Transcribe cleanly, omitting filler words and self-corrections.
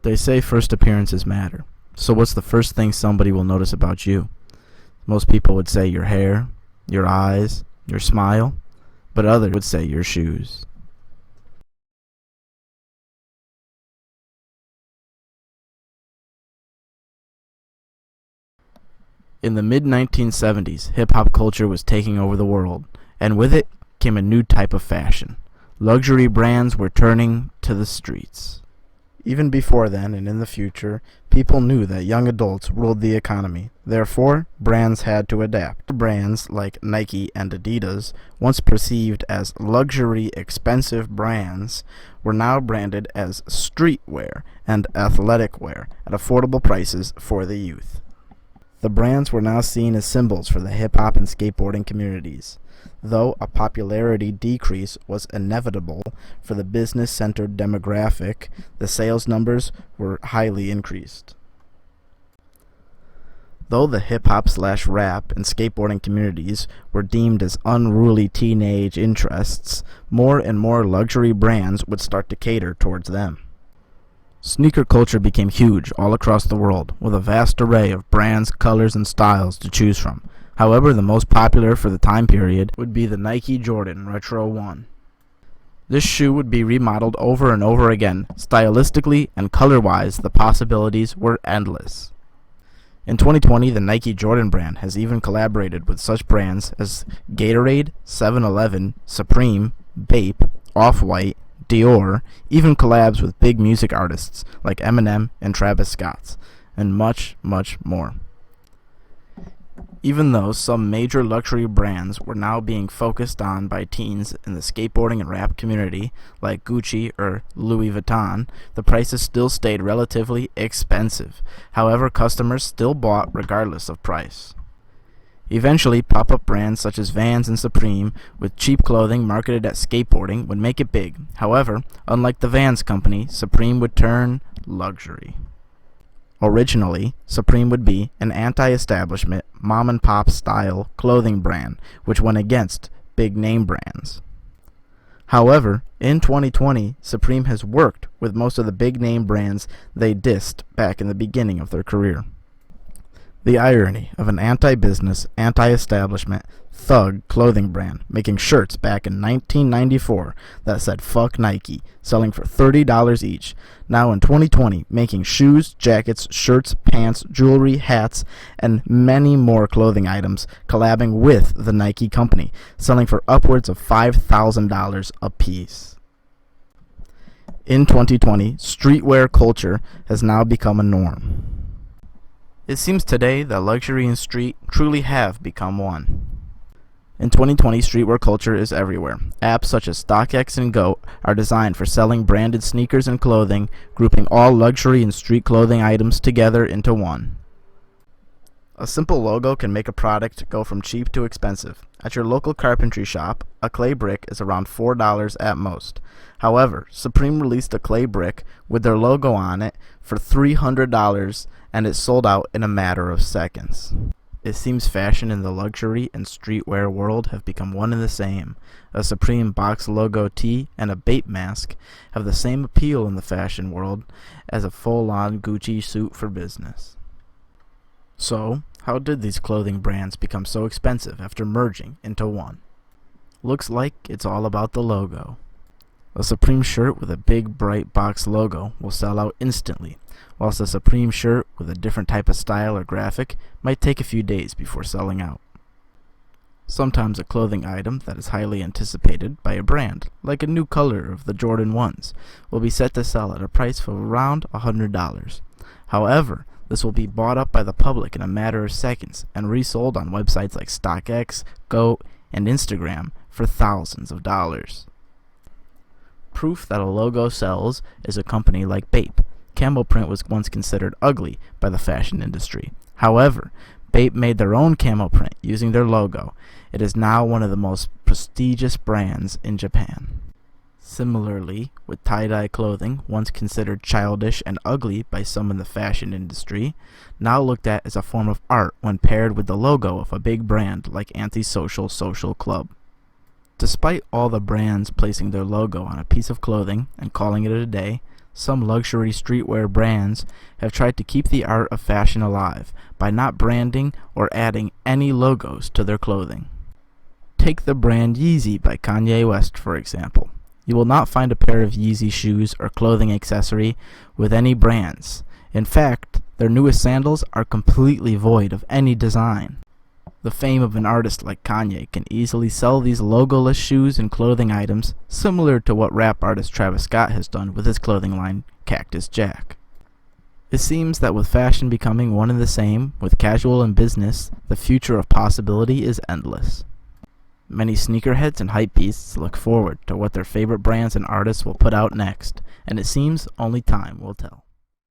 They say first appearances matter. So what's the first thing somebody will notice about you? Most people would say your hair, your eyes, your smile, but others would say your shoes. In the mid-1970s, hip-hop culture was taking over the world, and with it came a new type of fashion. Luxury brands were turning to the streets. Even before then and in the future, people knew that young adults ruled the economy. Therefore, brands had to adapt. Brands like Nike and Adidas, once perceived as luxury, expensive brands, were now branded as streetwear and athletic wear at affordable prices for the youth. The brands were now seen as symbols for the hip-hop and skateboarding communities. Though a popularity decrease was inevitable for the business-centered demographic, the sales numbers were highly increased. Though the hip-hop/rap and skateboarding communities were deemed as unruly teenage interests, more and more luxury brands would start to cater towards them. Sneaker culture became huge all across the world, with a vast array of brands, colors, and styles to choose from. However, the most popular for the time period would be the Nike Jordan Retro 1. This shoe would be remodeled over and over again. Stylistically and color-wise, the possibilities were endless. In 2020, the Nike Jordan brand has even collaborated with such brands as Gatorade, 7-Eleven, Supreme, Bape, Off-White, Dior, even collabs with big music artists like Eminem and Travis Scott, and much, much more. Even though some major luxury brands were now being focused on by teens in the skateboarding and rap community, like Gucci or Louis Vuitton, the prices still stayed relatively expensive. However, customers still bought regardless of price. Eventually, pop-up brands such as Vans and Supreme, with cheap clothing marketed at skateboarding, would make it big. However, unlike the Vans company, Supreme would turn luxury. Originally, Supreme would be an anti-establishment, mom-and-pop style clothing brand, which went against big name brands. However, in 2020, Supreme has worked with most of the big name brands they dissed back in the beginning of their career. The irony of an anti-business, anti-establishment, thug clothing brand making shirts back in 1994 that said "fuck Nike," selling for $30 each. Now in 2020, making shoes, jackets, shirts, pants, jewelry, hats, and many more clothing items, collabing with the Nike company, selling for upwards of $5,000 a piece. In 2020, streetwear culture has now become a norm. It seems today that luxury and street truly have become one. In 2020, streetwear culture is everywhere. Apps such as StockX and GOAT are designed for selling branded sneakers and clothing, grouping all luxury and street clothing items together into one. A simple logo can make a product go from cheap to expensive. At your local carpentry shop, a clay brick is around $4 at most. However, Supreme released a clay brick with their logo on it for $300, and it sold out in a matter of seconds. It seems fashion in the luxury and streetwear world have become one and the same. A Supreme box logo tee and a Bape mask have the same appeal in the fashion world as a full-on Gucci suit for business. So, how did these clothing brands become so expensive after merging into one? Looks like it's all about the logo. A Supreme shirt with a big bright box logo will sell out instantly, whilst a Supreme shirt with a different type of style or graphic might take a few days before selling out. Sometimes a clothing item that is highly anticipated by a brand, like a new color of the Jordan 1s, will be set to sell at a price of around $100. However, this will be bought up by the public in a matter of seconds and resold on websites like StockX, GOAT, and Instagram for thousands of dollars. Proof that a logo sells is a company like Bape. Camel print was once considered ugly by the fashion industry. However, Bape made their own camel print using their logo. It is now one of the most prestigious brands in Japan. Similarly, with tie-dye clothing, once considered childish and ugly by some in the fashion industry, now looked at as a form of art when paired with the logo of a big brand like Antisocial Social Club. Despite all the brands placing their logo on a piece of clothing and calling it a day, Some luxury streetwear brands have tried to keep the art of fashion alive by not branding or adding any logos to their clothing. Take the brand Yeezy by Kanye West, for example. You will not find a pair of Yeezy shoes or clothing accessory with any brands. In fact, their newest sandals are completely void of any design. The fame of an artist like Kanye can easily sell these logoless shoes and clothing items, similar to what rap artist Travis Scott has done with his clothing line, Cactus Jack. It seems that with fashion becoming one and the same with casual and business, the future of possibility is endless. Many sneakerheads and hypebeasts look forward to what their favorite brands and artists will put out next, and it seems only time will tell.